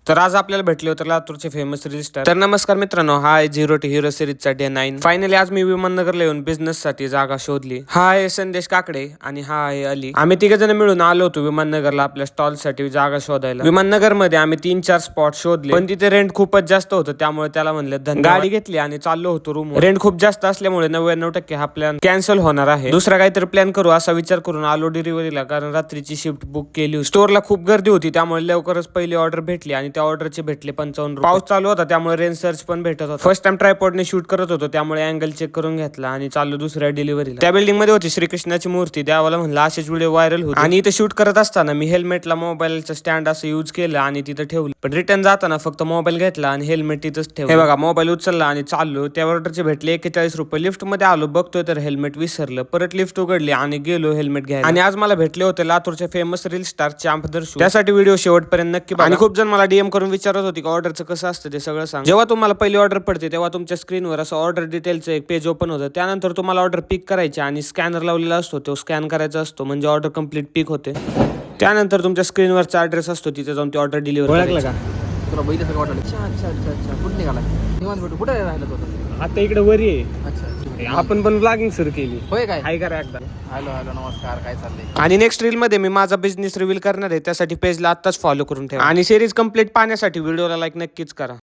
तर आज आपल्याला भेटले होते लातूरचे फेमस रील स्टार. तर नमस्कार मित्रांनो, हा आहे झिरो टू हिरो सिरीजचा डे 9. फायनली आज मी विमाननगरला येऊन बिझनेस साठी जागा शोधली. हा आहे संदेश काकडे आणि हा आहे अली. आम्ही तिघ जण मिळून आलो होतो विमाननगरला आपल्या स्टॉल साठी जागा शोधायला. विमाननगर मध्ये आम्ही 3-4 स्पॉट शोधले, पण तिथे रेंट खूपच जास्त होतं, त्यामुळे त्याला म्हणलं गाडी घेतली आणि चाललो होतो रूम. रेंट खूप जास्त असल्यामुळे 99% हा प्लॅन कॅन्सल होणार आहे. दुसरा काहीतरी प्लॅन करू असा विचार करून आलो डिलिव्हरीला, कारण रात्रीची शिफ्ट बुक केली. स्टोरला खूप गर्दी होती, त्यामुळे लवकरच पहिली ऑर्डर भेटली आणि त्या ऑर्डरचे भेटले 55 रुपये. पाऊस चालू होता त्यामुळे रेंज सर्च पण भेटत होता. फर्स्ट टाइम ट्रायपॉडने शूट करत होतो, त्यामुळे अँगल चेक करून घेतला आणि चाललो दुसऱ्या डिलिव्हरीला. त्या बिल्डिंग मध्ये होती श्रीकृष्णाची मूर्ती, त्यावाला म्हणलं असेच व्हिडिओ व्हायरल होते. आणि इथे शूट करत असताना मी हेल्मेटला मोबाईलचं स्टँड असं यूज केलं आणि तिथं ठेवलं, पण रिटर्न जाताना फक्त मोबाईल घेतला आणि हेल्मेट तिथंच ठेवलं. हे बघा, मोबाईल उचलला आणि चाललो. त्या ऑर्डरचे भेटले 41 रुपये. लिफ्ट मध्ये आलो, बघतोय तर हेल्मेट विसरलं. परत लिफ्ट उघडली आणि गेलो हेल्मेट घ्यायला. आणि आज मला भेटले होते लातूरचे फेमस रील स्टार चॅम्प दर्शू. त्यासाठी व्हिडिओ शेवटपर्यंत नक्की बघा. आणि खूप जण मला डीएम करून विचारत होती की ऑर्डरचं कसं असतं ते सगळं सांग. जेव्हा तुम्हाला पहिली ऑर्डर पडते तेव्हा तुमच्या स्क्रीनवर असं ऑर्डर डिटेलचं एक पेज ओपन होतं. त्यानंतर तुम्हाला ऑर्डर पिक करायची आणि स्कॅनर लावलेला असतो, तो स्कॅन करायचा असतो, म्हणजे ऑर्डर कंप्लीट पिक होते. त्यानंतर तुमच्या स्क्रीनवरचा ॲड्रेस असतो, तिथे जाऊन ती ऑर्डर डिलिव्हर करायची. तुला बैल सगळं वाटलं. अच्छा अच्छा अच्छा अच्छा कुठे निघाला निवांत भेटू कुठे राहिलं होतं. आता इकडे वरी आहे. अच्छा आपण पण ब्लॉगिंग सुरू केली. होय काय. हाय करा एकदा. हॅलो हॅलो नमस्कार, काय चाललंय. आणि नेक्स्ट रील मध्ये मी माझा बिझनेस रिव्हील करणार आहे, त्यासाठी पेजला आत्ताच फॉलो करून ठेवा. आणि सिरीज कंप्लीट पाहण्यासाठी व्हिडिओला लाईक नक्कीच करा.